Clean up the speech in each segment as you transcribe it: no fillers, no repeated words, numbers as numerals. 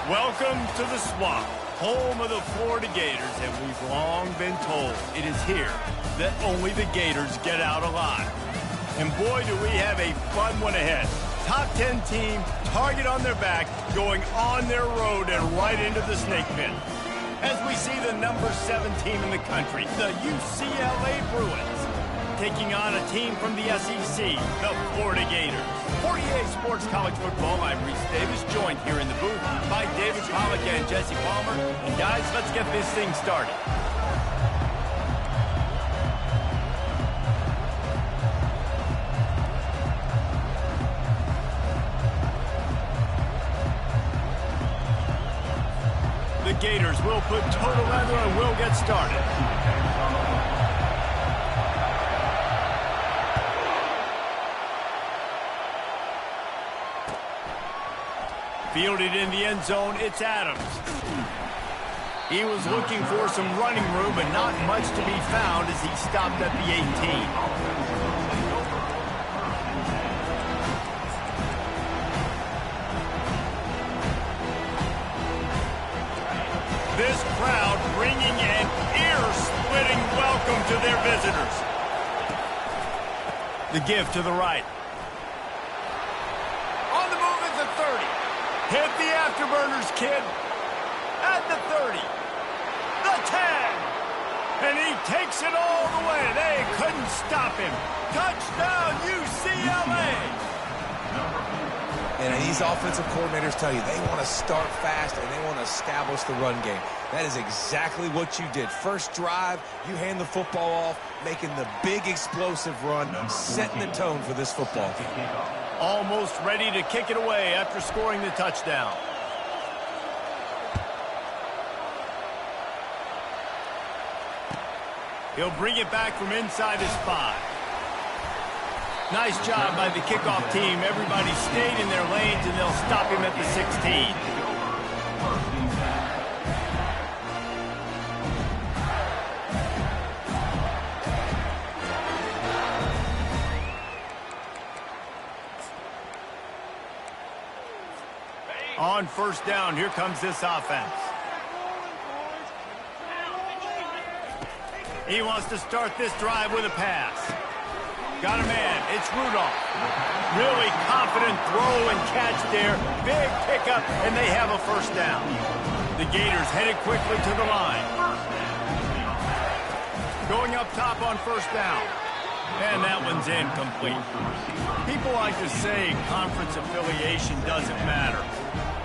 Welcome to the Swamp, home of the Florida Gators, and we've long been told it is here that only the Gators get out alive. And boy, do we have a fun one ahead. Top 10 team, target on their back, going on their road and right into the snake pit. As we see the number 7 team in the country, the UCLA Bruins, taking on a team from the SEC, the Florida Gators. 48 Sports College Football, I'm Reese Davis, joined here in the booth by David Pollack and Jesse Palmer. And guys, let's get this thing started. The Gators will put total leather and will get started. Fielded in the end zone, it's Adams. He was looking for some running room, but not much to be found as he stopped at the 18. This crowd bringing an ear-splitting welcome to their visitors. The give to the right. On the move at the 30. Hit the afterburners, kid. At the 30. The 10. And he takes it all the way. They couldn't stop him. Touchdown, UCLA. And these offensive coordinators tell you they want to start fast and they want to establish the run game. That is exactly what you did. First drive, you hand the football off, making the big explosive run, setting the tone for this football team. Almost ready to kick it away after scoring the touchdown. He'll bring it back from inside his 5. Nice job by the kickoff team. Everybody stayed in their lanes, and they'll stop him at the 16. On first down, here comes this offense. He wants to start this drive with a pass. Got a man. It's Rudolph. Really confident throw and catch there. Big pickup, and they have a first down. The Gators headed quickly to the line. Going up top on first down. And that one's incomplete. People like to say conference affiliation doesn't matter.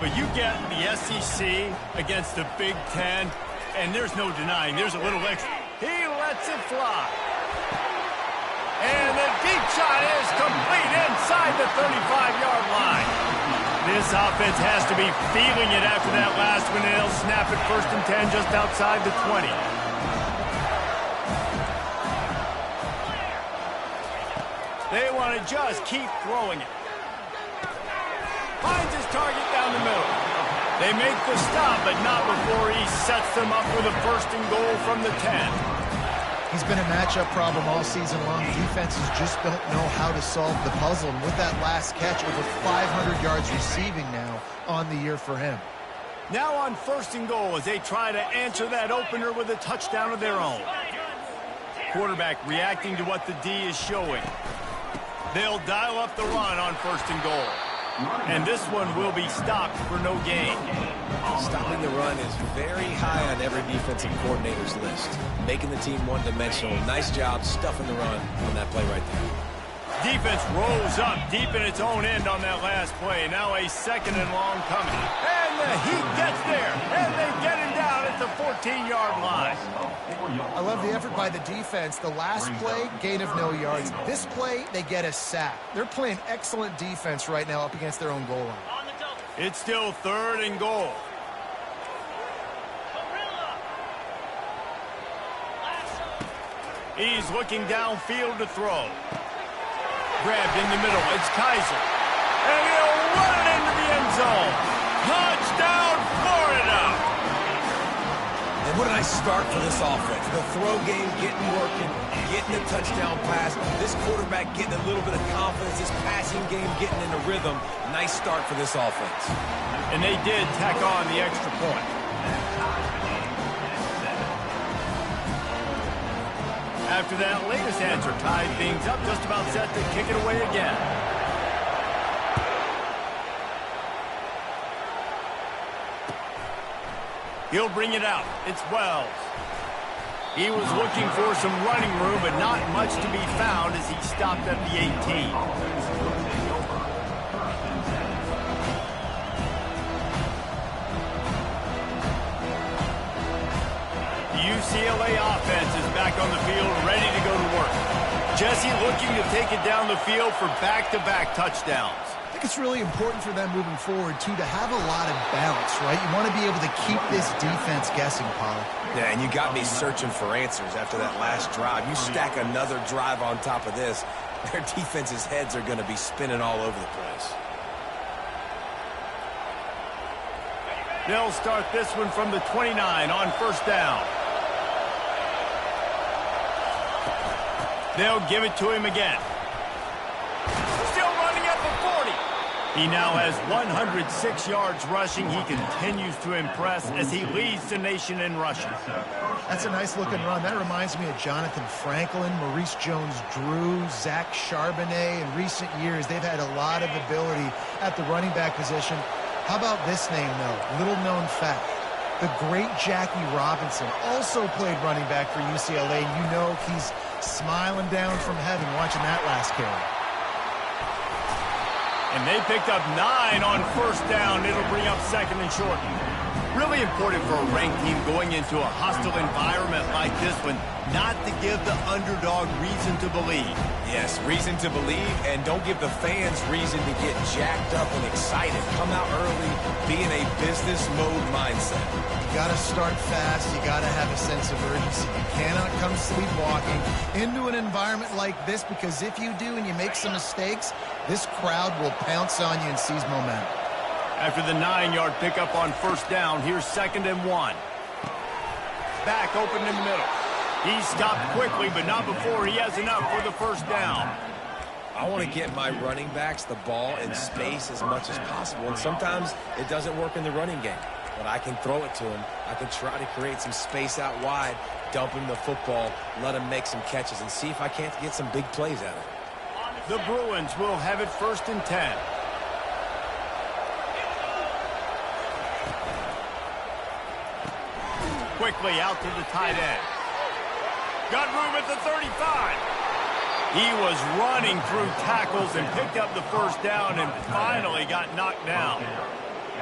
But you get the SEC against the Big Ten, and there's no denying there's a little extra. He lets it fly. And the deep shot is complete inside the 35-yard line. This offense has to be feeling it after that last one, and they'll snap it 1st and 10 just outside the 20. They want to just keep throwing it. Finds his target down the middle. They make the stop, but not before he sets them up with a 1st and goal from the 10. He's been a matchup problem all season long. Defenses just don't know how to solve the puzzle. And with that last catch, over 500 yards receiving now on the year for him. Now on 1st and goal as they try to answer that opener with a touchdown of their own. Quarterback reacting to what the D is showing. They'll dial up the run on 1st and goal. And this one will be stopped for no gain. Stopping the run is very high on every defensive coordinator's list. Making the team one-dimensional. Nice job stuffing the run on that play right there. Defense rolls up deep in its own end on that last play. Now a 2nd and long coming. And the Heat gets there. And they get him down at the 14-yard line. I love the effort by the defense. The last play, gain of no yards. This play, they get a sack. They're playing excellent defense right now up against their own goal line. It's still 3rd and goal. He's looking downfield to throw. Grabbed in the middle. It's Kaiser. And he'll run it into the end zone. Touchdown, Florida! And what a nice start for this offense. The throw game getting working, getting the touchdown pass. This quarterback getting a little bit of confidence. This passing game getting into rhythm. Nice start for this offense. And they did tack on the extra point. After that latest answer tied things up, just about set to kick it away again. He'll bring it out. It's Wells. He was looking for some running room, but not much to be found as he stopped at the 18. The UCLA offense is back on the field, ready to go to work. Jesse looking to take it down the field for back-to-back touchdowns. I think it's really important for them moving forward, too, to have a lot of bounce, right? You want to be able to keep this defense guessing, Paul. Yeah, and you got me searching for answers after that last drive. You stack another drive on top of this, their defense's heads are going to be spinning all over the place. They'll start this one from the 29 on first down. They'll give it to him again. Still running at the 40. He now has 106 yards rushing. He continues to impress as he leads the nation in rushing. That's a nice-looking run. That reminds me of Jonathan Franklin, Maurice Jones-Drew, Zach Charbonnet. In recent years, they've had a lot of ability at the running back position. How about this name, though? Little-known fact. The great Jackie Robinson also played running back for UCLA. You know he's smiling down from heaven watching that last carry. And they picked up 9 on first down. It'll bring up second and short. Really important for a ranked team going into a hostile environment like this one, not to give the underdog reason to believe. Yes, reason to believe, and don't give the fans reason to get jacked up and excited. Come out early, be in a business mode mindset. You got to start fast. You got to have a sense of urgency. You cannot come sleepwalking into an environment like this, because if you do and you make some mistakes, this crowd will pounce on you and seize momentum. After the 9-yard pickup on first down, here's second and 1. Back open in the middle. He stopped quickly, but not before he has enough for the first down. I want to get my running backs the ball in space as much as possible, and sometimes it doesn't work in the running game. But I can throw it to him. I can try to create some space out wide, dump him the football, let him make some catches, and see if I can't get some big plays out of it. The Bruins will have it first and 10. Quickly out to the tight end. Got room at the 35. He was running through tackles and picked up the first down and finally got knocked down.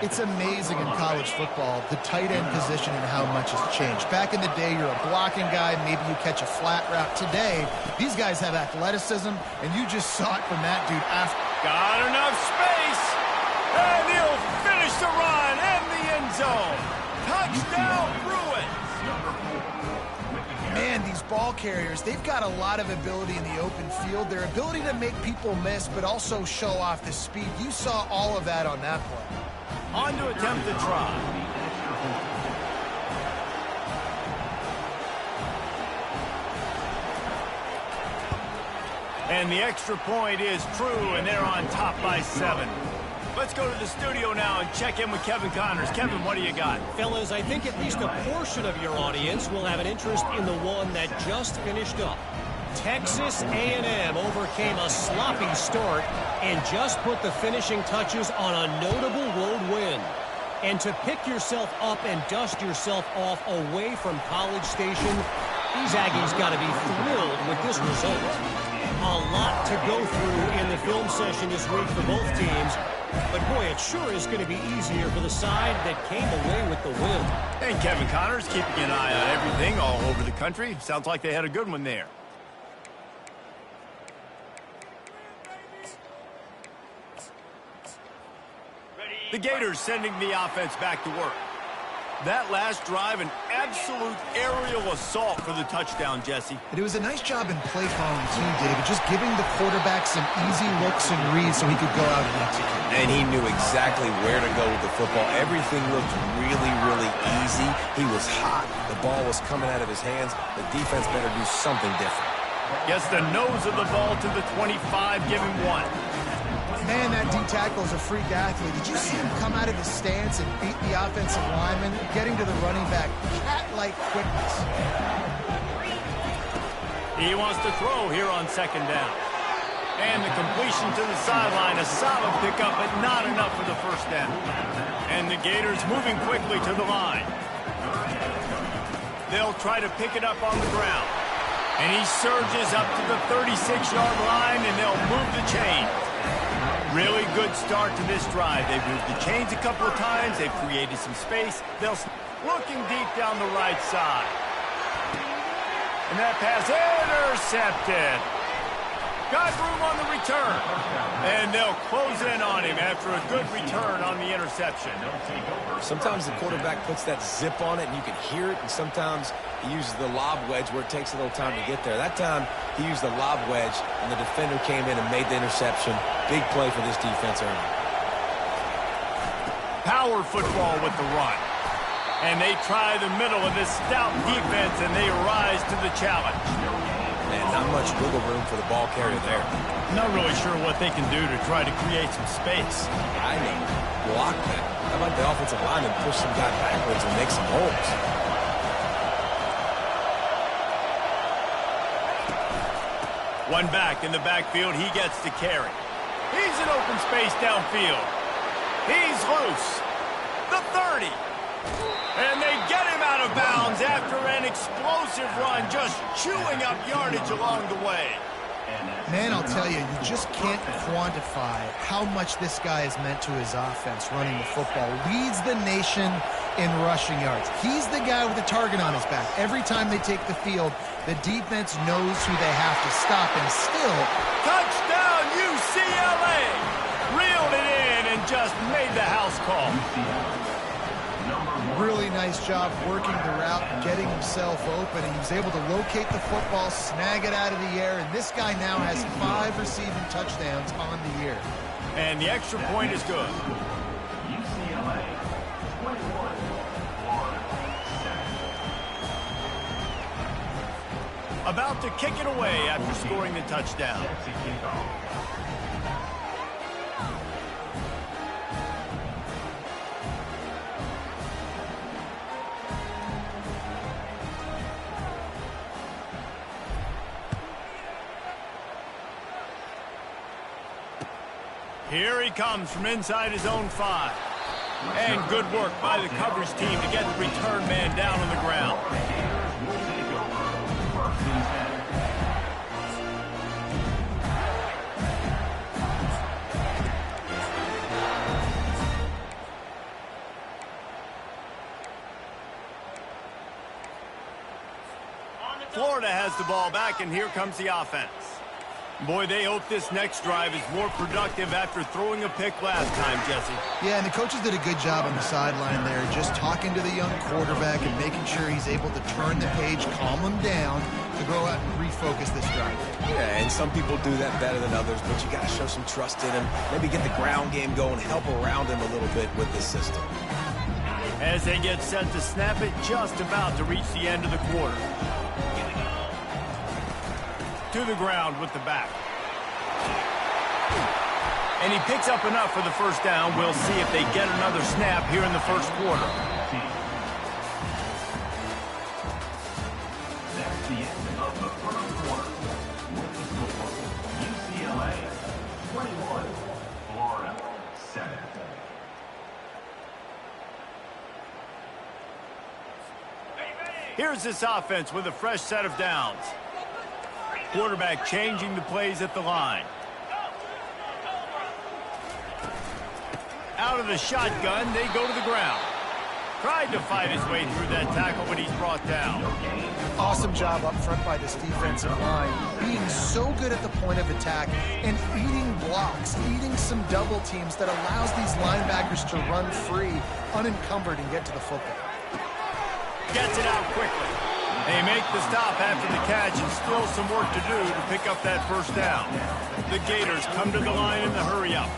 It's amazing in college football, the tight end position and how much has changed. Back in the day, you're a blocking guy, maybe you catch a flat route. Today, these guys have athleticism, and you just saw it from that dude after. Got enough space, and he'll finish the run in the end zone. Touchdown, Bruins. Man, these ball carriers, they've got a lot of ability in the open field. Their ability to make people miss, but also show off the speed. You saw all of that on that play. On to attempt the try. And the extra point is true, and they're on top by 7. Let's go to the studio now and check in with Kevin Connors. Kevin, what do you got? Fellas, I think at least a portion of your audience will have an interest in the one that just finished up. Texas A&M overcame a sloppy start and just put the finishing touches on a notable road win. And to pick yourself up and dust yourself off away from College Station, these Aggies got to be thrilled with this result. A lot to go through in the film session this week for both teams. But, boy, it sure is going to be easier for the side that came away with the win. And Kevin Connors keeping an eye on everything all over the country. Sounds like they had a good one there. The Gators sending the offense back to work. That last drive, an absolute aerial assault for the touchdown, Jesse. It was a nice job in play calling too, David, just giving the quarterback some easy looks and reads so he could go out and execute. And he knew exactly where to go with the football. Everything looked really, really easy. He was hot. The ball was coming out of his hands. The defense better do something different. Gets the nose of the ball to the 25, give him one. Man, that D-tackle is a freak athlete. Did you see him come out of his stance and beat the offensive lineman, getting to the running back? Cat-like quickness. He wants to throw here on second down. And the completion to the sideline, a solid pickup, but not enough for the first down. And the Gators moving quickly to the line. They'll try to pick it up on the ground. And he surges up to the 36-yard line, and they'll move the chain. Really good start to this drive. They've moved the chains a couple of times. They've created some space. They'll looking deep down the right side. And that pass intercepted. Got room on the return. And they'll close in on him after a good return on the interception. Sometimes the quarterback puts that zip on it and you can hear it, and sometimes he uses the lob wedge where it takes a little time to get there. That time he used the lob wedge and the defender came in and made the interception. Big play for this defense early. Power football with the run. And they try the middle of this stout defense and they rise to the challenge. Man, not much wiggle room for the ball carrier there. Not really sure what they can do to try to create some space. I mean, block that. How about the offensive lineman push some guy backwards and make some holes? One back in the backfield, he gets to carry. He's in open space downfield. He's loose. The 30. And they get him out of bounds after an explosive run, just chewing up yardage along the way. Man, I'll tell you, you just can't quantify how much this guy has meant to his offense running the football. Leads the nation in rushing yards. He's the guy with the target on his back. Every time they take the field, the defense knows who they have to stop, and still... Touchdown, UCLA! Reeled it in and just made the house call. Really nice job working the route, getting himself open, and he was able to locate the football, snag it out of the air, and this guy now has 5 receiving touchdowns on the year. And the extra point is good. UCLA 21, Florida 7. About to kick it away after scoring the touchdown. Here he comes from inside his own 5. And good work by the coverage team to get the return man down on the ground. Florida has the ball back, and here comes the offense. Boy, they hope this next drive is more productive after throwing a pick last time, Jesse. Yeah, and the coaches did a good job on the sideline there, just talking to the young quarterback and making sure he's able to turn the page, calm him down, to go out and refocus this drive. Yeah, and some people do that better than others, but you got to show some trust in him. Maybe get the ground game going, help around him a little bit with this system. As they get set to snap it, just about to reach the end of the quarter. To the ground with the back. And he picks up enough for the first down. We'll see if they get another snap here in the first quarter. That's the end of the first quarter. With the score, UCLA 21, Florida 7. Here's this offense with a fresh set of downs. Quarterback changing the plays at the line. Out of the shotgun, they go to the ground. Tried to fight his way through that tackle, but he's brought down. Awesome job up front by this defensive line, being so good at the point of attack and eating blocks, eating some double teams that allows these linebackers to run free, unencumbered, and get to the football. Gets it out quickly. They make the stop after the catch and still some work to do to pick up that first down. The Gators come to the line in the hurry-up.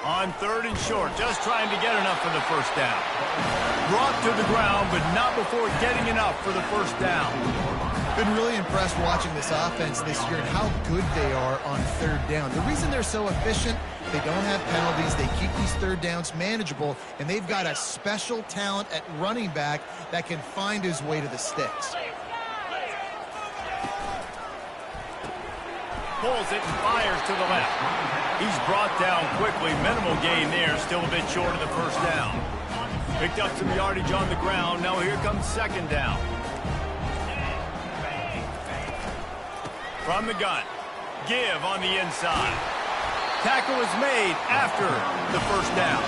On 3rd and short, just trying to get enough for the first down. Brought to the ground, but not before getting enough for the first down. Been really impressed watching this offense this year and how good they are on 3rd down. The reason they're so efficient, they don't have penalties, they keep these 3rd downs manageable, and they've got a special talent at running back that can find his way to the sticks. Pulls it and fires to the left. He's brought down quickly. Minimal gain there, still a bit short of the first down. Picked up some yardage on the ground. Now here comes 2nd down. From the gun. Give on the inside. Tackle is made after the first down.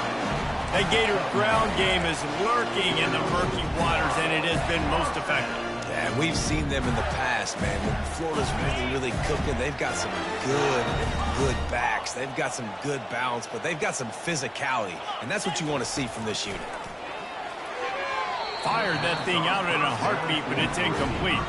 The Gator ground game is lurking in the murky waters, and it has been most effective. Yeah, we've seen them in the past, man. When Florida's really cooking, they've got some good backs. They've got some good balance, but they've got some physicality, and that's what you want to see from this unit. Fired that thing out in a heartbeat, but it's incomplete.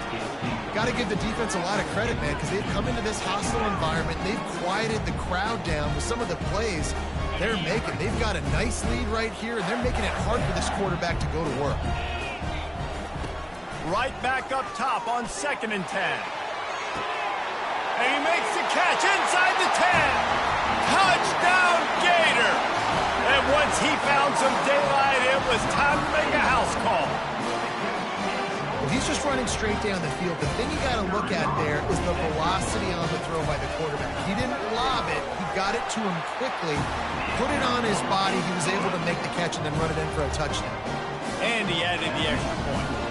Got to give the defense a lot of credit, man, because they've come into this hostile environment. They've quieted the crowd down with some of the plays they're making. They've got a nice lead right here, and they're making it hard for this quarterback to go to work. Right back up top on 2nd and 10. And he makes the catch inside the 10. Touchdown, Gator! And once he found some daylight, it was time to make a house call. Well, he's just running straight down the field. The thing you got to look at there is the velocity on the throw by the quarterback. He didn't lob it. He got it to him quickly, put it on his body. He was able to make the catch and then run it in for a touchdown. And he added the extra point.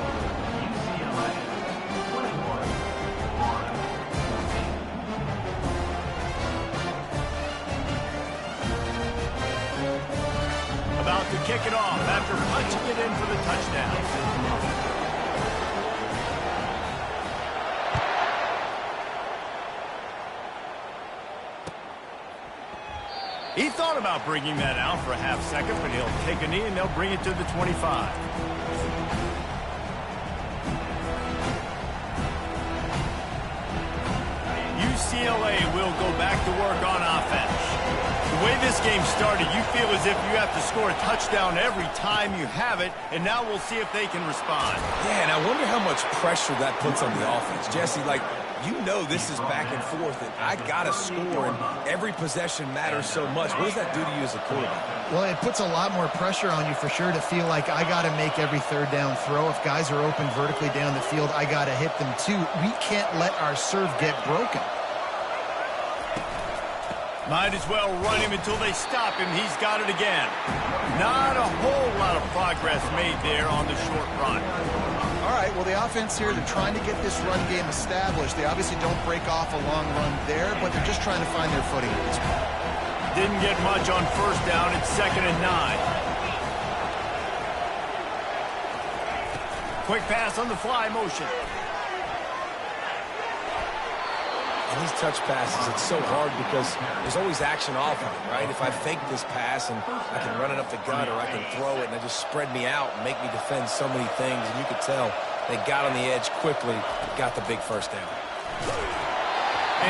About to kick it off after punching it in for the touchdown. He thought about bringing that out for a half second, but he'll take a knee and they'll bring it to the 25. UCLA will go back to work on offense. The way this game started, you feel as if you have to score a touchdown every time you have it, and now we'll see if they can respond. Yeah, and I wonder how much pressure that puts on the offense. Jesse, like, you know this is back and forth, and I got to score, and every possession matters so much. What does that do to you as a quarterback? Well, it puts a lot more pressure on you for sure to feel like I got to make every 3rd down throw. If guys are open vertically down the field, I got to hit them too. We can't let our serve get broken. Might as well run him until they stop him. He's got it again. Not a whole lot of progress made there on the short run. All right, well, the offense here, they're trying to get this run game established. They obviously don't break off a long run there, but they're just trying to find their footing at this point. Didn't get much on 1st down. It's 2nd and 9. Quick pass on the fly motion. And these touch passes, it's so hard because there's always action off of it, right? If I fake this pass and I can run it up the gut or I can throw it and it just spread me out and make me defend so many things, and you could tell they got on the edge quickly, got the big first down.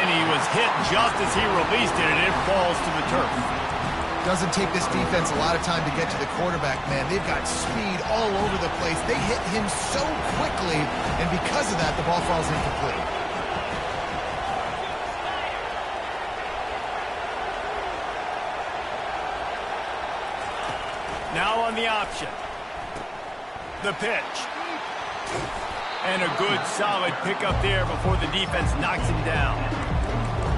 And he was hit just as he released it, and it falls to the turf. Doesn't take this defense a lot of time to get to the quarterback, man. They've got speed all over the place. They hit him so quickly, and because of that, the ball falls incomplete. Now on the option. The pitch. And a good, solid pickup there before the defense knocks him down.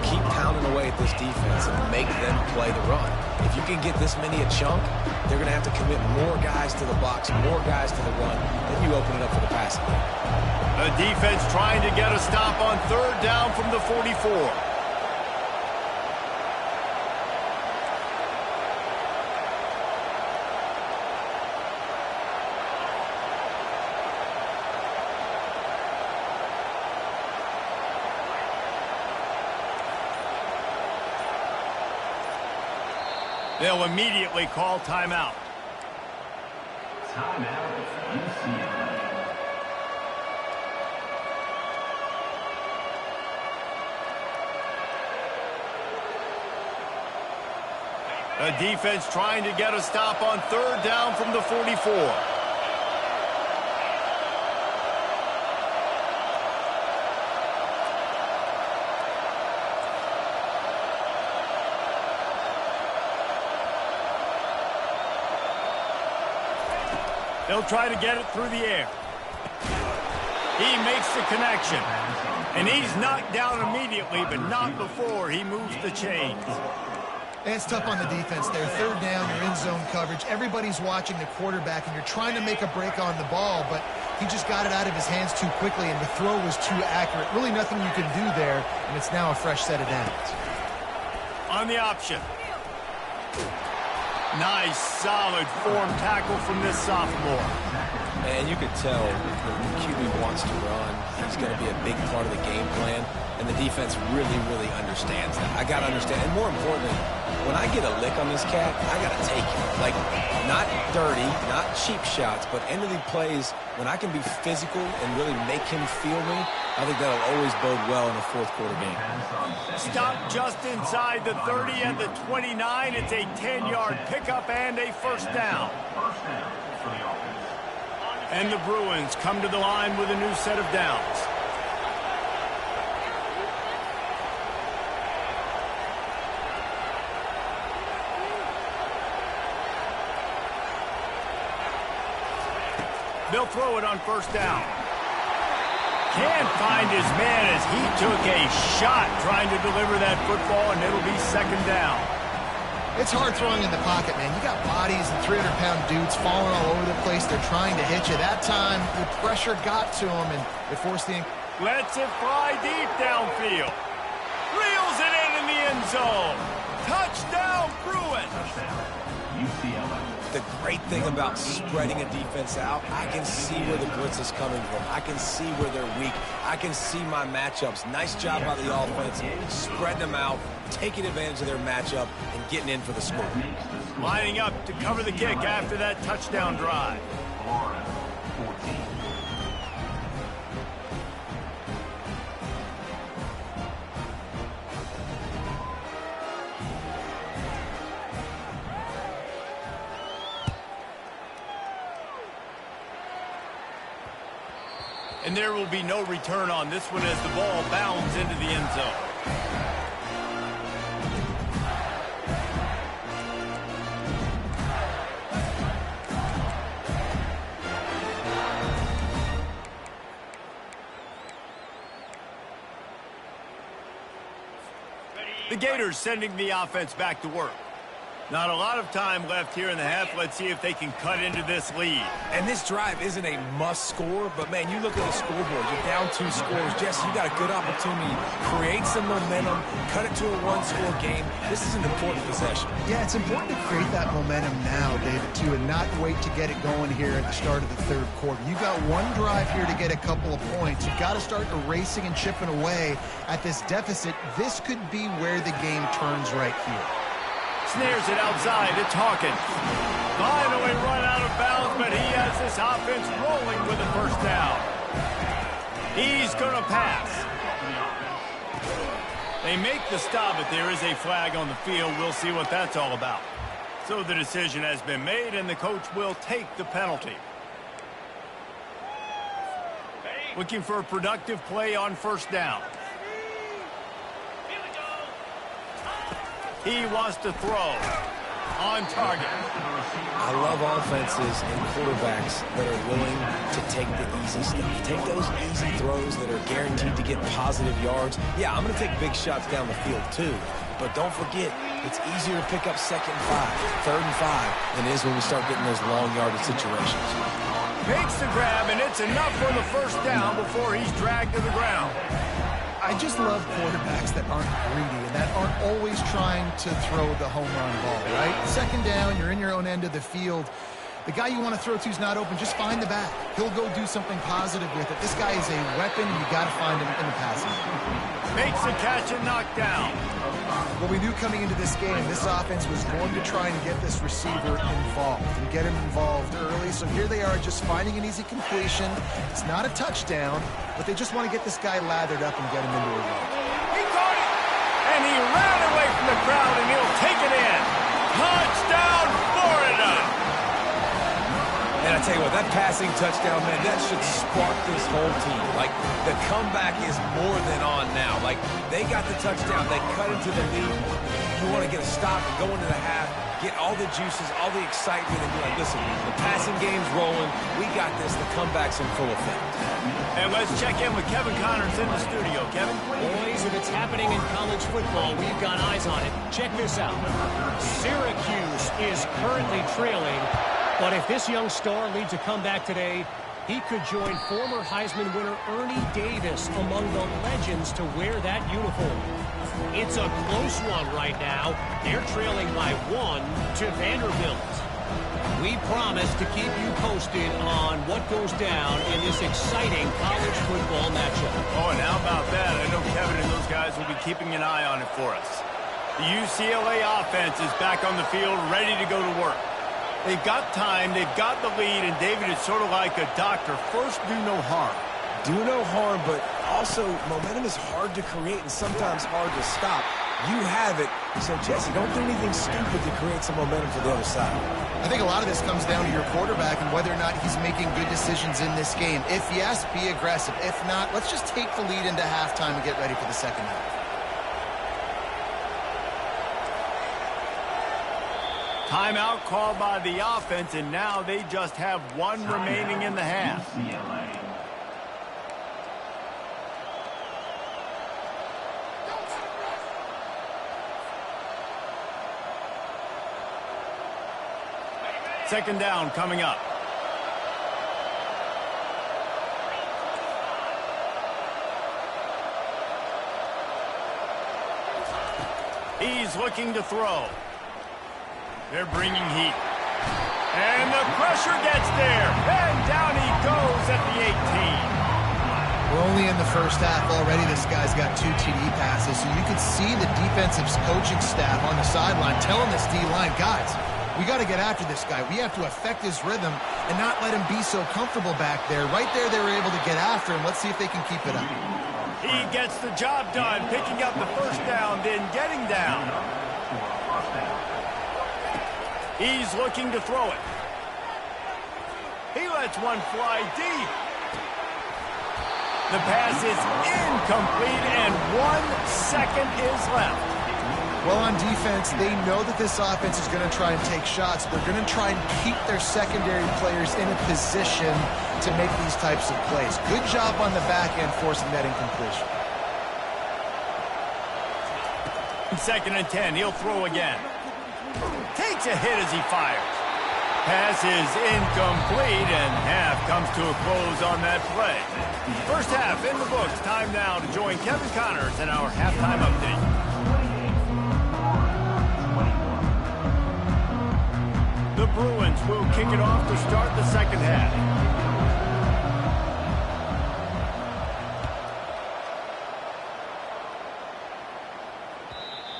Keep pounding away at this defense and make them play the run. If you can get this many a chunk, they're going to have to commit more guys to the box, more guys to the run. Then you open it up for the passing game. The defense trying to get a stop on 3rd down from the 44. They'll immediately call timeout. Timeout, UCLA. The defense trying to get a stop on third down from the 44. They'll try to get it through the air. He makes the connection. And he's knocked down immediately, but not before he moves the chains. It's tough on the defense there. Third down, you're in zone coverage. Everybody's watching the quarterback, and you're trying to make a break on the ball, but he just got it out of his hands too quickly, and the throw was too accurate. Really nothing you can do there, and it's now a fresh set of downs. On the option. Nice, solid form tackle from this sophomore. And you could tell the QB wants to run. He's going to be a big part of the game plan. And the defense really, really understands that. I got to understand. And more importantly, when I get a lick on this cat, I got to take it. Like, not dirty, not cheap shots, but end of the plays, when I can be physical and really make him feel me, I think that'll always bode well in a fourth quarter game. Stop just inside the 30 and the 29. It's a 10-yard pickup and a first down. And the Bruins come to the line with a new set of downs. They'll throw it on first down. Can't find his man as he took a shot trying to deliver that football, and it'll be second down. It's hard throwing in the pocket, man. You got bodies and 300-pound dudes falling all over the place. They're trying to hit you. That time, the pressure got to him, and it forced the... Lets it fly deep downfield. Reels it in the end zone. Touchdown, Bruins. UCLA. The great thing about spreading a defense out, I can see where the blitz is coming from. I can see where they're weak. I can see my matchups. Nice job by the offense, spreading them out, taking advantage of their matchup, and getting in for the score. Lining up to cover the kick after that touchdown drive. Florida, 14. And there will be no return on this one as the ball bounds into the end zone. The Gators sending the offense back to work. Not a lot of time left here in the half. Let's see if they can cut into this lead. And this drive isn't a must score, but man, you look at the scoreboard, you're down 2 scores. Jesse, you got a good opportunity. Create some momentum, cut it to a 1-score game. This is an important possession. Yeah, it's important to create that momentum now, David, too, and not wait to get it going here at the start of the third quarter. You got one drive here to get a couple of points. You've got to start erasing and chipping away at this deficit. This could be where the game turns right here. Snares it outside. It's Hawkins. Finally run out of bounds, but he has this offense rolling with a first down. He's going to pass. They make the stop, but there is a flag on the field. We'll see what that's all about. So the decision has been made, and the coach will take the penalty. Looking for a productive play on first down. He wants to throw on target. I love offenses and quarterbacks that are willing to take the easy stuff. Take those easy throws that are guaranteed to get positive yards. Yeah, I'm going to take big shots down the field too. But don't forget, it's easier to pick up 2nd and 5, 3rd and 5 than it is when we start getting those long yardage situations. Makes the grab, and it's enough for the first down before he's dragged to the ground. I just love quarterbacks that aren't greedy and that aren't always trying to throw the home run ball, right? 2nd down, you're in your own end of the field. The guy you want to throw to is not open. Just find the back. He'll go do something positive with it. This guy is a weapon. You got to find him in the passing game. Makes the catch and knocked down. Well, we knew coming into this game, this offense was going to try and get this receiver involved and get him involved early. So here they are just finding an easy completion. It's not a touchdown, but they just want to get this guy lathered up and get him into a run. He caught it, and he ran away from the crowd, and he'll take it in. Touchdown, Florida! And I tell you what, that passing touchdown, man, that should spark this whole team. Like, the comeback is more than on now. Like, they got the touchdown. They cut into the lead. You want to get a stop and go into the half, get all the juices, all the excitement, and be like, listen, the passing game's rolling. We got this. The comeback's in full effect. And let's check in with Kevin Connors in the studio. Kevin? Boys, if it's happening in college football, we've got eyes on it. Check this out. Syracuse is currently trailing. But if this young star leads a comeback today, he could join former Heisman winner Ernie Davis among the legends to wear that uniform. It's a close one right now. They're trailing by 1 to Vanderbilt. We promise to keep you posted on what goes down in this exciting college football matchup. Oh, and how about that? I know Kevin and those guys will be keeping an eye on it for us. The UCLA offense is back on the field, ready to go to work. They've got time, they've got the lead, and David is sort of like a doctor. First, do no harm. Do no harm, but also momentum is hard to create and sometimes hard to stop. You have it, so Jesse, don't do anything stupid to create some momentum for the other side. I think a lot of this comes down to your quarterback and whether or not he's making good decisions in this game. If yes, be aggressive. If not, let's just take the lead into halftime and get ready for the second half. Timeout called by the offense, and now they just have one remaining in the half. UCLA. Second down coming up. He's looking to throw. They're bringing heat. And the pressure gets there. And down he goes at the 18. We're only in the first half already. This guy's got 2 TD passes. So you could see the defensive coaching staff on the sideline telling this D-line, guys, we got to get after this guy. We have to affect his rhythm and not let him be so comfortable back there. Right there, they were able to get after him. Let's see if they can keep it up. He gets the job done, picking up the first down, then getting down. He's looking to throw it. He lets one fly deep. The pass is incomplete, and 1 second is left. Well, on defense, they know that this offense is going to try and take shots. They're going to try and keep their secondary players in a position to make these types of plays. Good job on the back end forcing that incompletion. 2nd and 10, he'll throw again. Takes a hit as he fires. Pass is incomplete, and half comes to a close on that play. First half in the books. Time now to join Kevin Connors in our halftime update. The Bruins will kick it off to start the second half.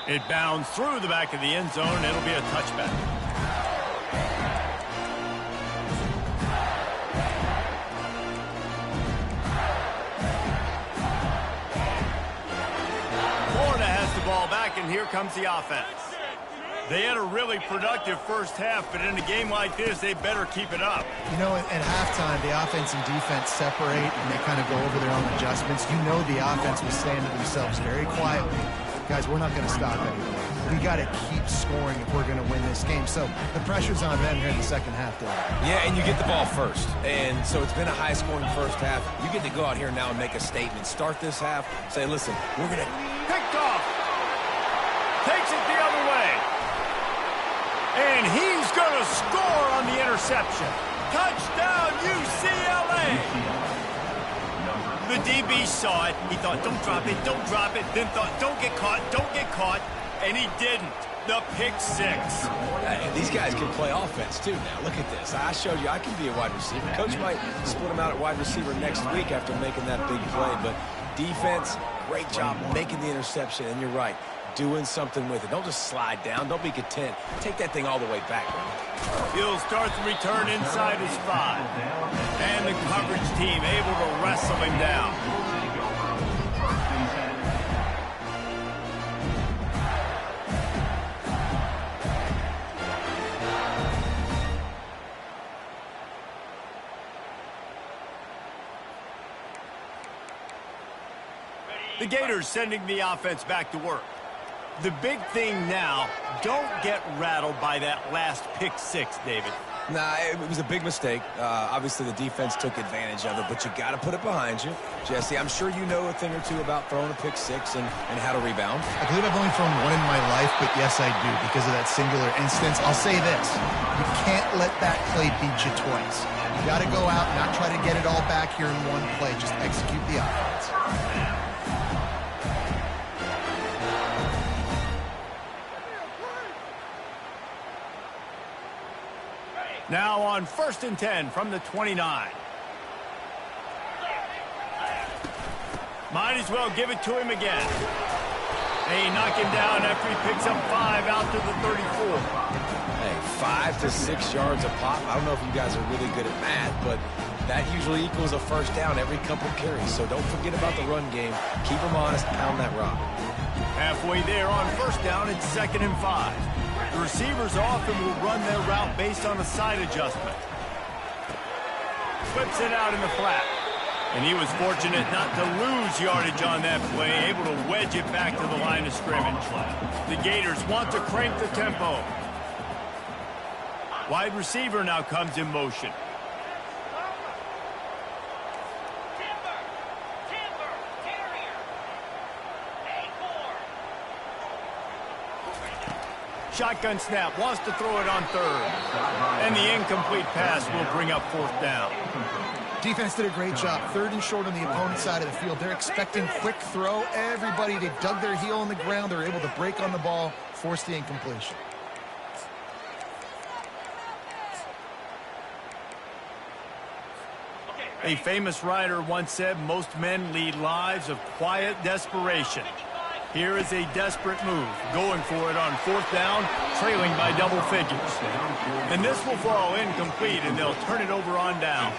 It bounds through the back of the end zone, and it'll be a touchback. Florida has the ball back, and here comes the offense. They had a really productive first half, but in a game like this, they better keep it up. You know, at halftime, the offense and defense separate, and they kind of go over their own adjustments. You know the offense was saying to themselves very quietly, guys, we're not going to stop anymore. We got to keep scoring if we're going to win this game. So the pressure's on them here in the second half, Dave. Yeah, and you get the ball first. And so it's been a high-scoring first half. You get to go out here now and make a statement. Start this half. Say, listen, we're going to... Picked off. Takes it the other way. And he's going to score on the interception. Touchdown, UCLA. The DB saw it. He thought, don't drop it, then thought, don't get caught, and he didn't. The pick six. And these guys can play offense, too, now. Look at this. I showed you I can be a wide receiver. Coach might split him out at wide receiver next week after making that big play. But defense, great job making the interception. And you're right, doing something with it. Don't just slide down. Don't be content. Take that thing all the way back. He'll start the return inside his 5. And the coverage team able to wrestle him down. The Gators sending the offense back to work. The big thing now, don't get rattled by that last pick six, David. Nah, it was a big mistake. Obviously, the defense took advantage of it, but you got to put it behind you. Jesse, I'm sure you know a thing or two about throwing a pick six and how to rebound. I believe I've only thrown one in my life, but yes, I do, because of that singular instance. I'll say this. You can't let that play beat you twice. You got to go out and not try to get it all back here in one play. Just execute the offense. Now on 1st and 10 from the 29. Might as well give it to him again. They knock him down after he picks up 5 out to the 34. Hey, 5 to 6 yards a pop. I don't know if you guys are really good at math, but that usually equals a first down every couple carries. So don't forget about the run game. Keep them honest, pound that rock. Halfway there on 1st down, it's 2nd and 5. The receivers often will run their route based on a side adjustment. Flips it out in the flat. And he was fortunate not to lose yardage on that play, able to wedge it back to the line of scrimmage. The Gators want to crank the tempo. Wide receiver now comes in motion. Shotgun snap, wants to throw it on 3rd. And the incomplete pass will bring up 4th down. Defense did a great job. 3rd and short on the opponent's side of the field. They're expecting quick throw. Everybody, they dug their heel on the ground. They're able to break on the ball, force the incompletion. A famous writer once said, most men lead lives of quiet desperation. Here is a desperate move, going for it on 4th down, trailing by double figures. And this will fall incomplete, and they'll turn it over on down.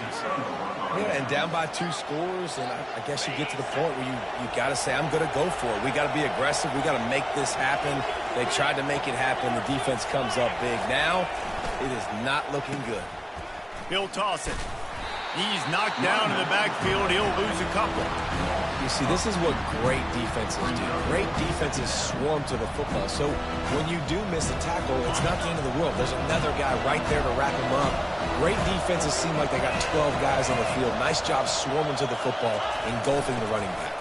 Yeah, and down by 2 scores, and I guess you get to the point where you got to say, I'm going to go for it. We got to be aggressive. We got to make this happen. They tried to make it happen. The defense comes up big. Now, it is not looking good. He'll toss it. He's knocked down in the backfield. He'll lose a couple. You see, this is what great defenses do. Great defenses swarm to the football. So when you do miss a tackle, it's not the end of the world. There's another guy right there to wrap him up. Great defenses seem like they got 12 guys on the field. Nice job swarming to the football, engulfing the running back.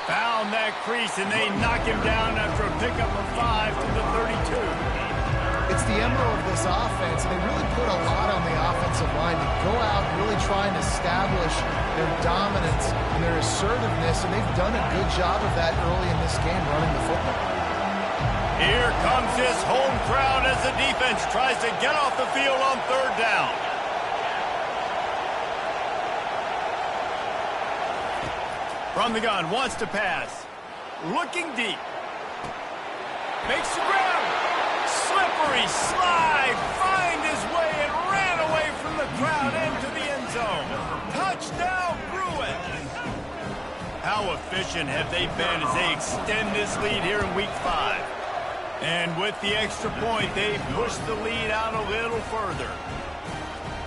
Found that crease, and they knock him down after a pickup of 5 to the 32. It's the MO of this offense, and they really put a lot on the offensive line to go out and really try and establish their dominance and their assertiveness, and they've done a good job of that early in this game running the football. Here comes his home crowd as the defense tries to get off the field on 3rd down. From the gun, wants to pass. Looking deep. Makes the ground. Slippery slide, find his way and ran away from the crowd into the end zone. Touchdown, Bruins! How efficient have they been as they extend this lead here in Week 5? And with the extra point, they push the lead out a little further.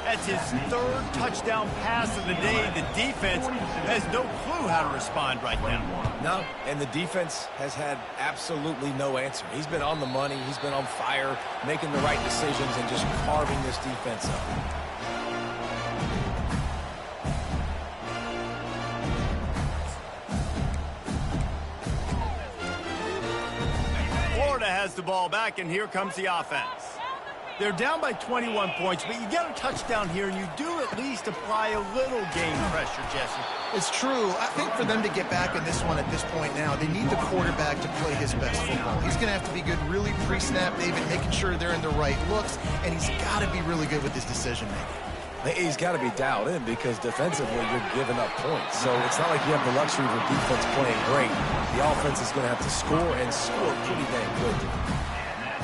That's his 3rd touchdown pass of the day. The defense has no clue how to respond right now. No, and the defense has had absolutely no answer. He's been on the money. He's been on fire, making the right decisions and just carving this defense up. Florida has the ball back, and here comes the offense. They're down by 21 points, but you get a touchdown here, and you do at least apply a little game pressure, Jesse. It's true. I think for them to get back in this one at this point now, they need the quarterback to play his best football. He's going to have to be good really pre-snap, David, making sure they're in the right looks, and he's got to be really good with his decision-making. He's got to be dialed in because defensively you're giving up points. So it's not like you have the luxury of your defense playing great. The offense is going to have to score and score pretty dang good.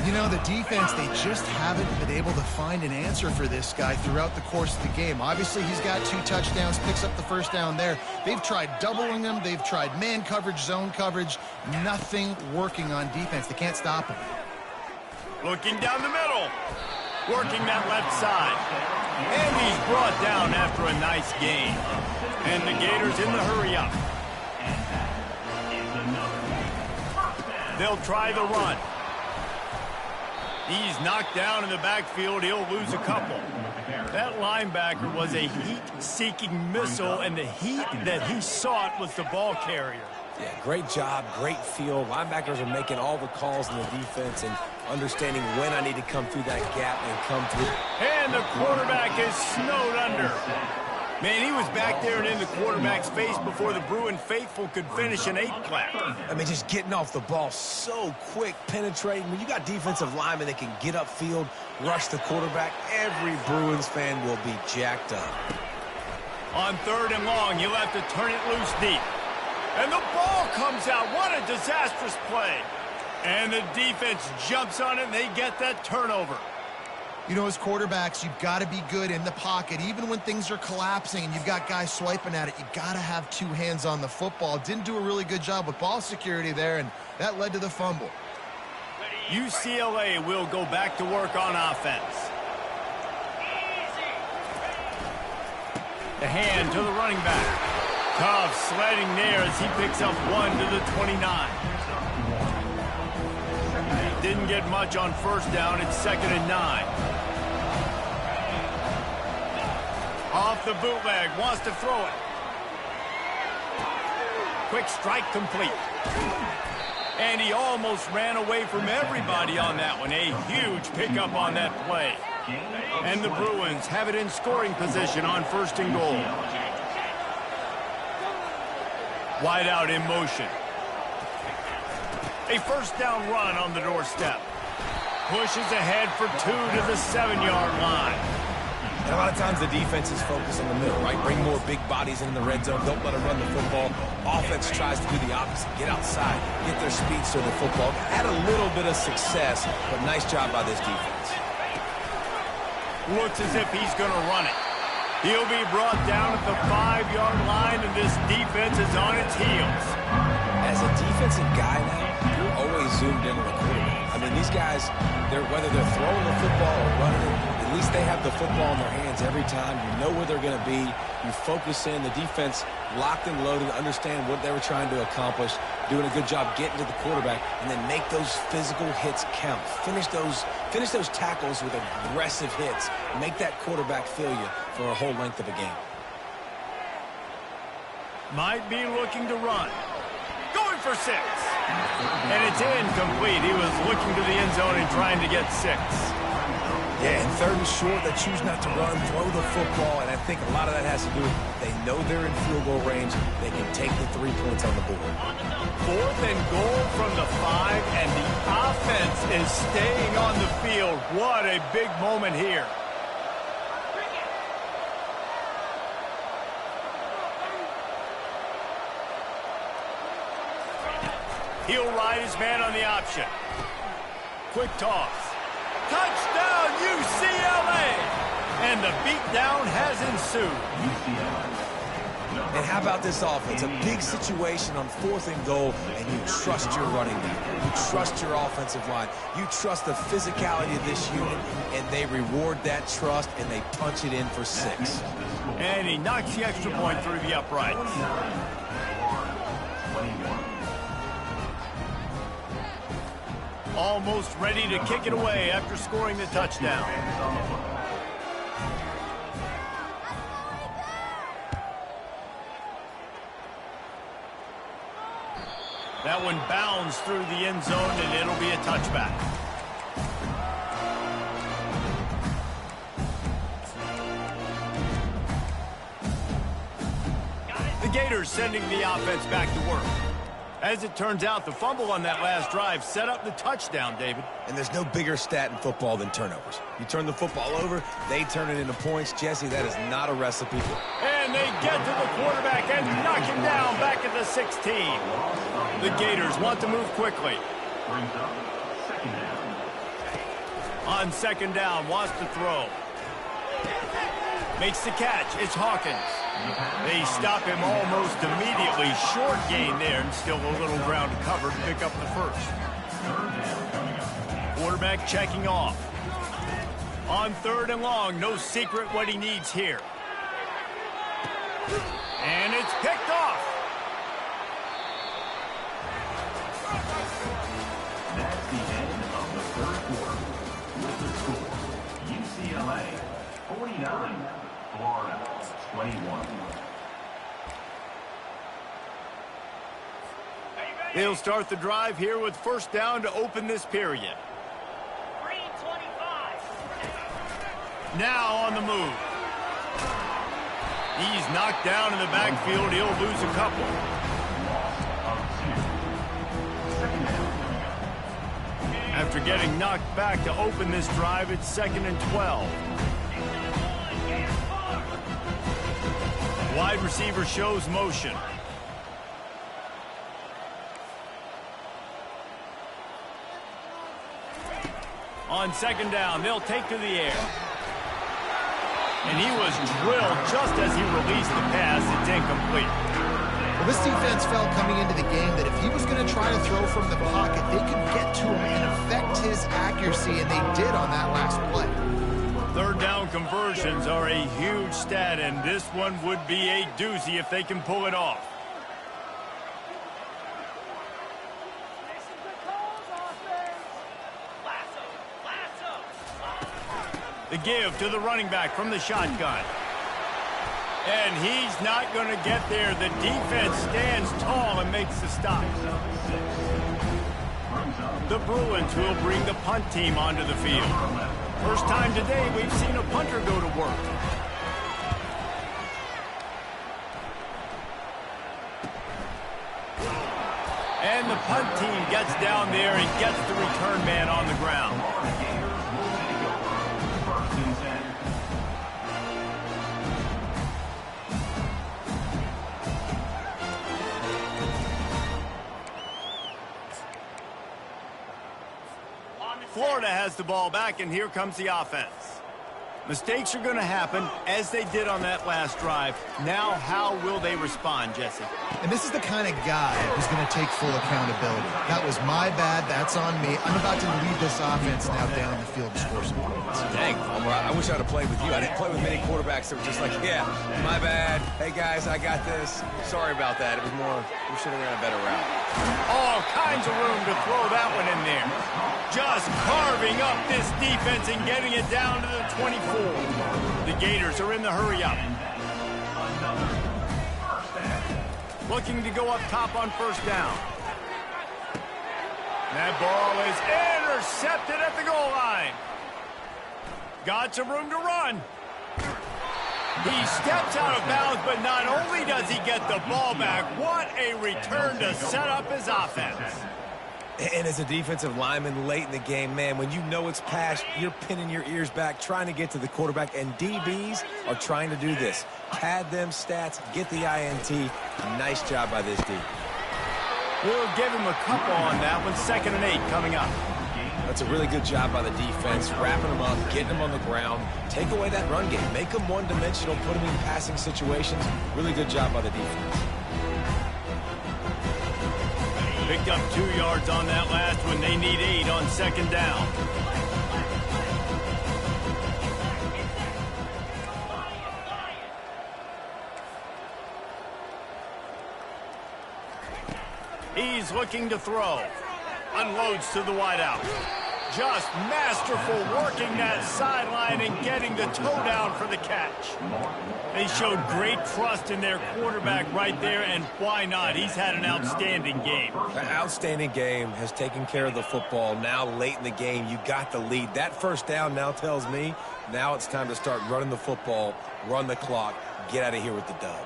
You know, the defense, they just haven't been able to find an answer for this guy throughout the course of the game. Obviously, he's got 2 touchdowns, picks up the first down there. They've tried doubling him. They've tried man coverage, zone coverage. Nothing working on defense. They can't stop him. Looking down the middle. Working that left side. And he's brought down after a nice gain. And the Gators in the hurry-up. They'll try the run. He's knocked down in the backfield. He'll lose a couple. That linebacker was a heat-seeking missile, and the heat that he sought was the ball carrier. Yeah, great job, great feel. Linebackers are making all the calls in the defense and understanding when I need to come through that gap and come through. And the quarterback is snowed under. Man, he was back there and in the quarterback's face before the Bruin faithful could finish an 8-clap. I mean, just getting off the ball so quick, penetrating. When you got defensive linemen that can get upfield, rush the quarterback, every Bruins fan will be jacked up. On 3rd and long, you'll have to turn it loose deep. And the ball comes out. What a disastrous play. And the defense jumps on it, and they get that turnover. You know, as quarterbacks, you've got to be good in the pocket. Even when things are collapsing and you've got guys swiping at it, you've got to have 2 hands on the football. Didn't do a really good job with ball security there, and that led to the fumble. UCLA will go back to work on offense. The hand to the running back. Tough sledding there as he picks up 1 to the 29. Didn't get much on 1st down. It's 2nd and 9. Off the bootleg, wants to throw it. Quick strike complete. And he almost ran away from everybody on that one. A huge pickup on that play. And the Bruins have it in scoring position on 1st and goal. Wide out in motion. A 1st down run on the doorstep. Pushes ahead for 2 to the 7-yard line. And a lot of times the defense is focused on the middle, right? Bring more big bodies into the red zone. Don't let them run the football. Offense tries to do the opposite. Get outside. Get their speed to the football. Had a little bit of success, but nice job by this defense. Looks as if he's going to run it. He'll be brought down at the 5-yard line, and this defense is on its heels. As a defensive guy now, you're always zoomed in on the quarterback. I mean, these guys, whether they're throwing the football or running it, at least they have the football in their hands every time. You know where they're going to be. You focus in. The defense locked and loaded, understand what they were trying to accomplish, doing a good job getting to the quarterback, and then make those physical hits count. Finish those tackles with aggressive hits. Make that quarterback feel you for a whole length of a game. Might be looking to run. Going for 6. And it's incomplete. He was looking to the end zone and trying to get 6. Yeah, and 3rd and short, they choose not to run, throw the football, and I think a lot of that has to do with they know they're in field goal range. They can take the 3 points on the board. 4th and goal from the 5, and the offense is staying on the field. What a big moment here. He'll ride his man on the option. Quick toss. Touchdown, UCLA! And the beatdown has ensued. And how about this offense? A big situation on 4th and goal, and you trust your running back. You trust your offensive line. You trust the physicality of this unit, and they reward that trust, and they punch it in for 6. And he knocks the extra point through the uprights. Almost ready to kick it away after scoring the touchdown. That one bounds through the end zone, and it'll be a touchback. The Gators sending the offense back to work. As it turns out, the fumble on that last drive set up the touchdown, David. And there's no bigger stat in football than turnovers. You turn the football over, they turn it into points. Jesse, that is not a recipe. And they get to the quarterback and knock him down back at the 16. The Gators want to move quickly. Brings up second down. On second down, wants to throw. Makes the catch. It's Hawkins. They stop him almost immediately. Short gain there, and still a little ground to cover to pick up the first. Quarterback checking off. On third and long, no secret what he needs here. And it's picked off. That's the end of the third quarter. With the score, UCLA 49, Florida 21. They'll start the drive here with first down to open this period. Now on the move. He's knocked down in the backfield. He'll lose a couple. After getting knocked back to open this drive, it's 2nd and 12. Wide receiver shows motion. On second down, they'll take to the air. And he was drilled just as he released the pass. It's incomplete. Well, this defense felt coming into the game that if he was going to try to throw from the pocket, they could get to him and affect his accuracy, and they did on that last play. Third down conversions are a huge stat, and this one would be a doozy if they can pull it off. The give to the running back from the shotgun. And he's not going to get there. The defense stands tall and makes the stop. The Bruins will bring the punt team onto the field. First time today we've seen a punter go to work. And the punt team gets down there and gets the return man on the ground. Florida has the ball back, and here comes the offense. Mistakes are going to happen, as they did on that last drive. Now, how will they respond, Jesse? And this is the kind of guy who's going to take full accountability. That was my bad. That's on me. I'm about to lead this offense now down the field to score some points. Dang, Palmer, I wish I would have played with you. I didn't play with many quarterbacks that were just like, yeah, my bad. Hey, guys, I got this. Sorry about that. It was more, we should have ran a better route. All kinds of room to throw that one in there. Just carving up this defense and getting it down to the 24. The Gators are in the hurry-up. Looking to go up top on first down. That ball is intercepted at the goal line. Got some room to run. He steps out of bounds, but not only does he get the ball back, what a return to set up his offense. And as a defensive lineman late in the game, man, when you know it's past, you're pinning your ears back, trying to get to the quarterback, and DBs are trying to do this. Pad them stats, get the INT. Nice job by this D. We'll give him a couple on that one. 2nd and 8 coming up. That's a really good job by the defense, wrapping them up, getting them on the ground. Take away that run game. Make them one-dimensional, put them in passing situations. Really good job by the defense. Picked up 2 yards on that last one. They need 8 on second down. He's looking to throw. Unloads to the wideout. Just masterful working that sideline and getting the toe down for the catch. They showed great trust in their quarterback right there, and why not? He's had an outstanding game. An outstanding game, has taken care of the football. Now late in the game, you got the lead. That first down now tells me now it's time to start running the football, run the clock, get out of here with the dub.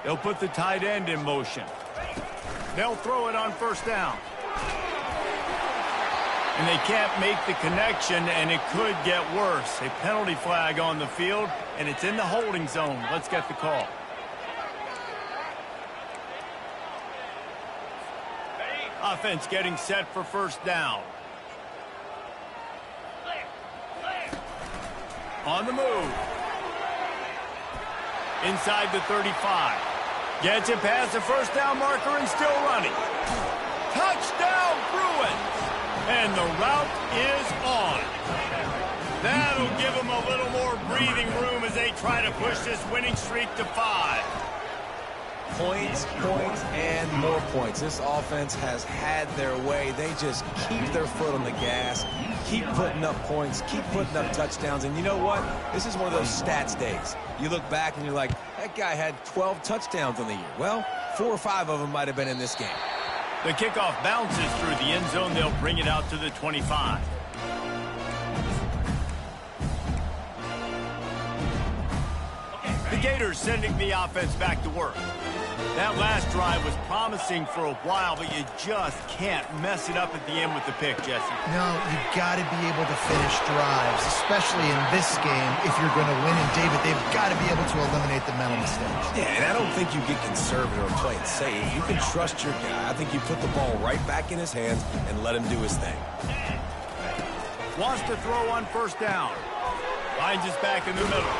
They'll put the tight end in motion. They'll throw it on first down. And they can't make the connection, and it could get worse. A penalty flag on the field, and it's in the holding zone. Let's get the call. Offense getting set for first down. On the move. Inside the 35. Gets it past the first down marker and still running. Touchdown, Bruins! And the route is on. That'll give them a little more breathing room as they try to push this winning streak to 5. Points, points, and more points. This offense has had their way. They just keep their foot on the gas, keep putting up points, keep putting up touchdowns. And you know what? This is one of those stats days. You look back and you're like, that guy had 12 touchdowns on the year. Well, 4 or 5 of them might have been in this game. The kickoff bounces through the end zone. They'll bring it out to the 25. The Gators sending the offense back to work. That last drive was promising for a while, but you just can't mess it up at the end with the pick, Jesse. No, you've got to be able to finish drives, especially in this game. If you're going to win, and David, they've got to be able to eliminate the mental mistakes. Yeah, and I don't think you get conservative or play it safe. You can trust your guy. I think you put the ball right back in his hands and let him do his thing. Wants to throw on first down. Finds his back in the middle.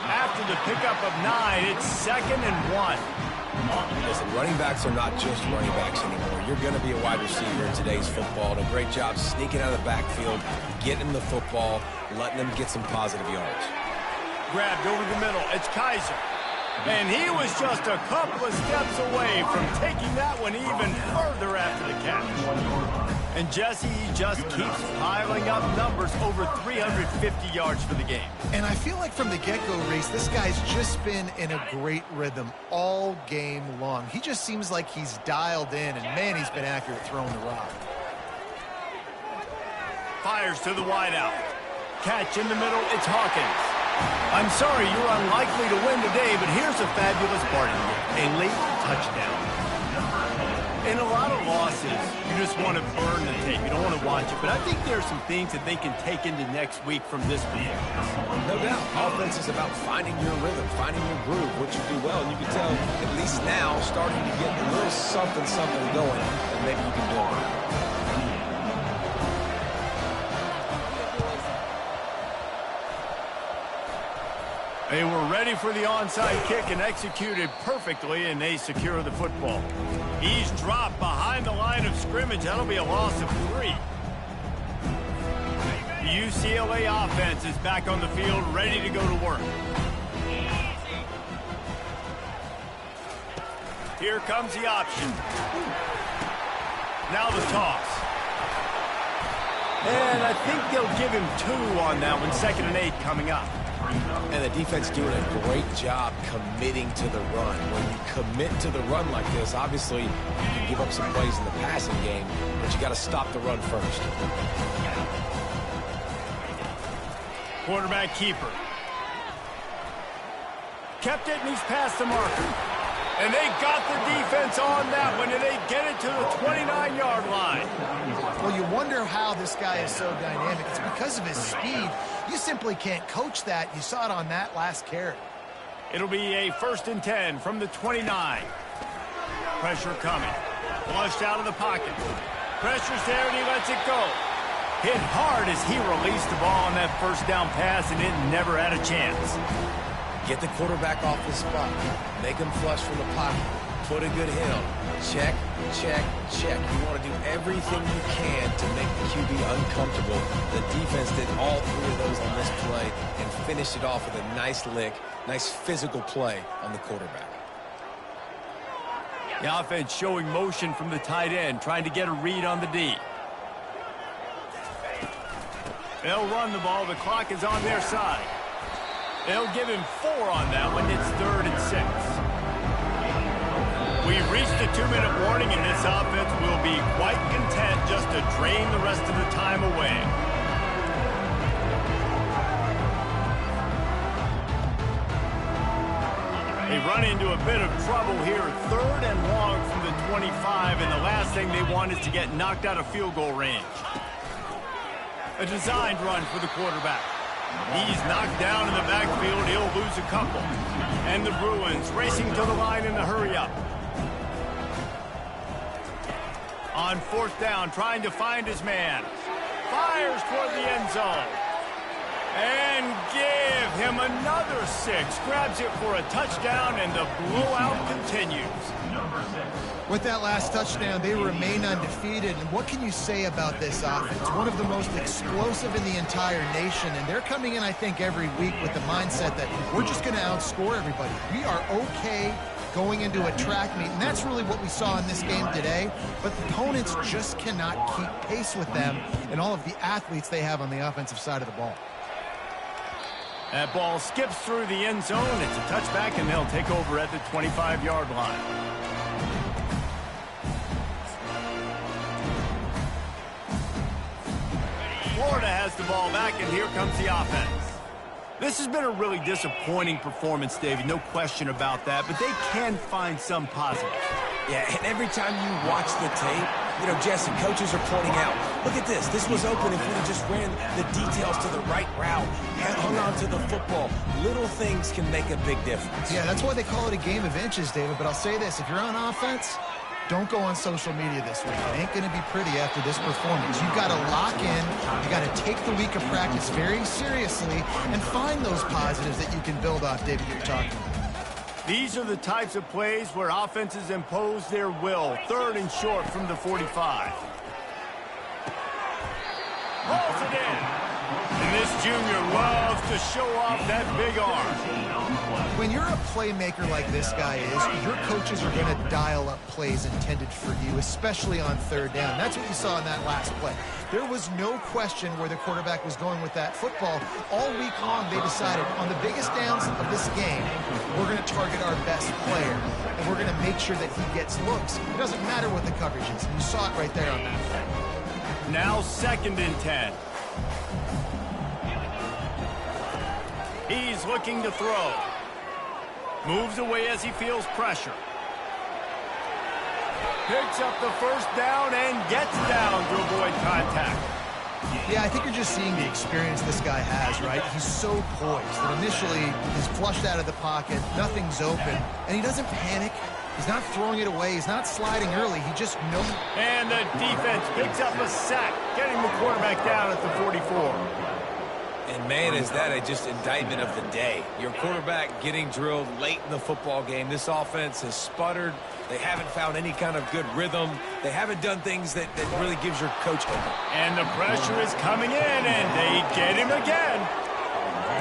After the pickup of 9, it's 2nd and 1. Listen, running backs are not just running backs anymore. You're going to be a wide receiver in today's football. And a great job sneaking out of the backfield, getting the football, letting them get some positive yards. Grabbed over the middle. It's Kaiser. And he was just a couple of steps away from taking that one even further after the catch. And Jesse just keeps piling up numbers, over 350 yards for the game. And I feel like from the get-go, Reese, this guy's just been in a great rhythm all game long. He just seems like he's dialed in, and man, he's been accurate throwing the rock. Fires to the wideout. Catch in the middle, it's Hawkins. I'm sorry you're unlikely to win today, but here's a fabulous part of it. A late touchdown. In a lot of losses, you just want to burn the tape. You don't want to watch it. But I think there are some things that they can take into next week from this performance. No doubt. Offense is about finding your rhythm, finding your groove, what you do well. And you can tell, at least now, starting to get a little something going that maybe you can build on. They were ready for the onside kick and executed perfectly, and they secure the football. He's dropped behind the line of scrimmage. That'll be a loss of 3. The UCLA offense is back on the field, ready to go to work. Here comes the option. Now the toss. And I think they'll give him 2 on that one. 2nd and 8 coming up. And the defense doing a great job committing to the run. When you commit to the run like this, obviously you can give up some plays in the passing game, but you got to stop the run first. Quarterback keeper. Kept it, and he's past the marker. And they got the defense on that one, and they get it to the 29-yard line. Well, you wonder how this guy is so dynamic. It's because of his speed. You simply can't coach that. You saw it on that last carry. It'll be a 1st and 10 from the 29. Pressure coming. Flushed out of the pocket. Pressure's there, and he lets it go. Hit hard as he released the ball on that first down pass, and it never had a chance. Get the quarterback off the spot. Make him flush from the pocket. Put a good hit on him. Check, check, check. You want to do everything you can to make the QB uncomfortable. The defense did all 3 of those on this play and finished it off with a nice lick, nice physical play on the quarterback. The offense showing motion from the tight end, trying to get a read on the D. They'll run the ball. The clock is on their side. They'll give him 4 on that one. It's 3rd and 6. We've reached the 2-minute warning, and this offense will be quite content just to drain the rest of the time away. They run into a bit of trouble here. 3rd and long from the 25, and the last thing they want is to get knocked out of field goal range. A designed run for the quarterback. He's knocked down in the backfield. He'll lose a couple. And the Bruins racing to the line in the hurry-up. On 4th down, trying to find his man. Fires toward the end zone. And give him another 6. Grabs it for a touchdown, and the blowout continues. With that last touchdown, they remain undefeated. And what can you say about this offense? One of the most explosive in the entire nation. And they're coming in, I think, every week with the mindset that we're just going to outscore everybody. We are okay going into a track meet, and that's really what we saw in this game today. But opponents just cannot keep pace with them and all of the athletes they have on the offensive side of the ball. That ball skips through the end zone. It's a touchback, and they'll take over at the 25-yard line. Florida has the ball back, and here comes the offense. This has been a really disappointing performance, David, no question about that, but they can find some positive. Yeah, and every time you watch the tape, you know, Jesse, coaches are pointing out, look at this. This was open if we just ran the details to the right route, hung on to the football. Little things can make a big difference. Yeah, that's why they call it a game of inches, David. But I'll say this, if you're on offense, don't go on social media this week. It ain't going to be pretty after this performance. You've got to lock in. You've got to take the week of practice very seriously and find those positives that you can build off, David, you're talking about. These are the types of plays where offenses impose their will. 3rd and short from the 45. Rolls it in. And this junior loves to show off that big arm. When you're a playmaker like this guy is, your coaches are going to dial up plays intended for you, especially on 3rd down. That's what you saw in that last play. There was no question where the quarterback was going with that football. All week long, they decided on the biggest downs of this game, we're going to target our best player, and we're going to make sure that he gets looks. It doesn't matter what the coverage is. You saw it right there on that play. Now 2nd and 10. He's looking to throw. Moves away as he feels pressure. Picks up the 1st down and gets down to avoid contact. Yeah, I think you're just seeing the experience this guy has, right? He's so poised that initially he's flushed out of the pocket, nothing's open, and he doesn't panic. He's not throwing it away. He's not sliding early. He just knows. And the defense picks up a sack, getting the quarterback down at the 44. And, man, is that just indictment of the day. Your quarterback getting drilled late in the football game. This offense has sputtered. They haven't found any kind of good rhythm. They haven't done things that really gives your coach hope. And the pressure is coming in, and they get him again.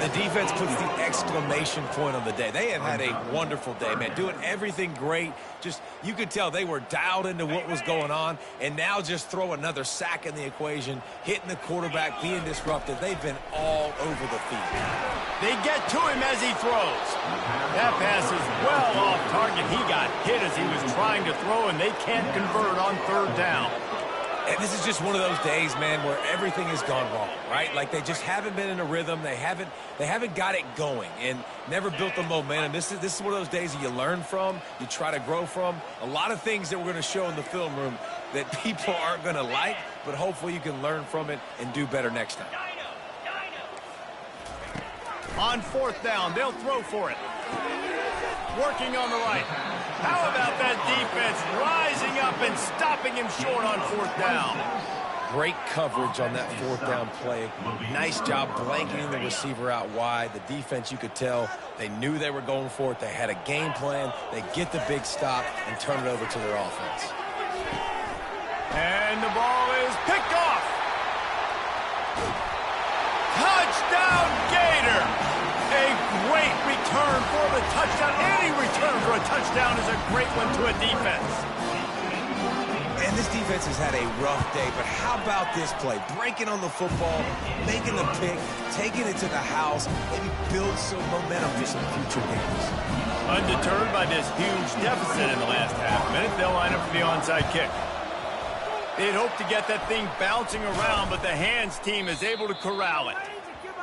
The defense puts the exclamation point on the day. They have had a wonderful day, man, doing everything great. Just, you could tell they were dialed into what was going on, and now just throw another sack in the equation, hitting the quarterback, being disruptive. They've been all over the field. They get to him as he throws. That pass is well off target. He got hit as he was trying to throw, and they can't convert on 3rd down. And this is just one of those days, man, where everything has gone wrong, right? Like they just haven't been in a rhythm. They haven't got it going and never built the momentum. This is one of those days that you learn from, you try to grow from. A lot of things that we're going to show in the film room that people aren't going to like, but hopefully you can learn from it and do better next time. On 4th down, they'll throw for it. Working on the right. How about that defense rising up and stopping him short on 4th down? Great coverage on that 4th down play. Nice job blanketing the receiver out wide. The defense, you could tell, they knew they were going for it. They had a game plan. They get the big stop and turn it over to their offense. And the ball is picked off. Touchdown, Gator! A great return for the touchdown. Any return for a touchdown is a great one to a defense. And this defense has had a rough day, but how about this play? Breaking on the football, making the pick, taking it to the house, maybe build some momentum for some future games. Undeterred by this huge deficit in the last half minute, they'll line up for the onside kick. They'd hope to get that thing bouncing around, but the hands team is able to corral it.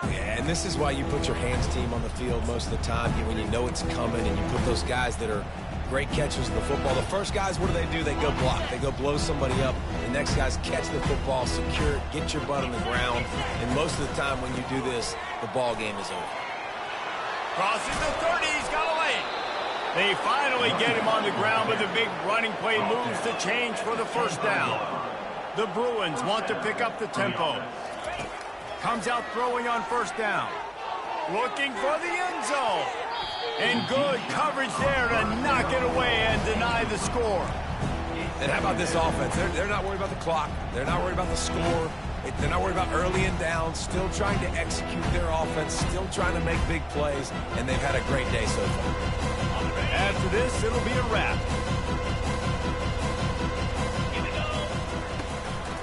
Yeah, And this is why you put your hands team on the field most of the time when you know it's coming, and you put those guys that are great catchers of the football. The first guys, what do? They go block. They go blow somebody up. The next guys catch the football, secure it, get your butt on the ground. And most of the time when you do this, the ball game is over. Crosses the 30. He's got away. They finally get him on the ground, but the big running play moves the change for the first down. The Bruins want to pick up the tempo. Comes out throwing on first down. Looking for the end zone. And good coverage there to knock it away and deny the score. And how about this offense? They're not worried about the clock. They're not worried about the score. They're not worried about early and down. Still trying to execute their offense. Still trying to make big plays. And they've had a great day so far. After this, it'll be a wrap.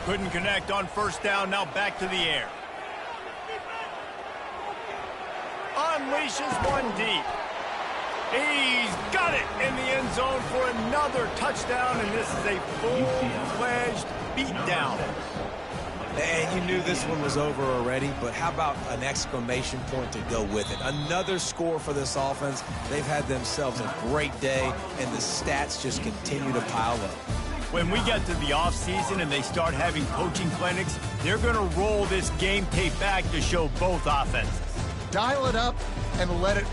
Couldn't connect on first down. Now back to the air. Unleashes one deep. He's got it in the end zone for another touchdown, and this is a full-fledged beatdown. And you knew this one was over already, but how about an exclamation point to go with it? Another score for this offense. They've had themselves a great day, and the stats just continue to pile up. When we get to the offseason and they start having coaching clinics, they're going to roll this game tape back to show both offenses. Dial it up and let it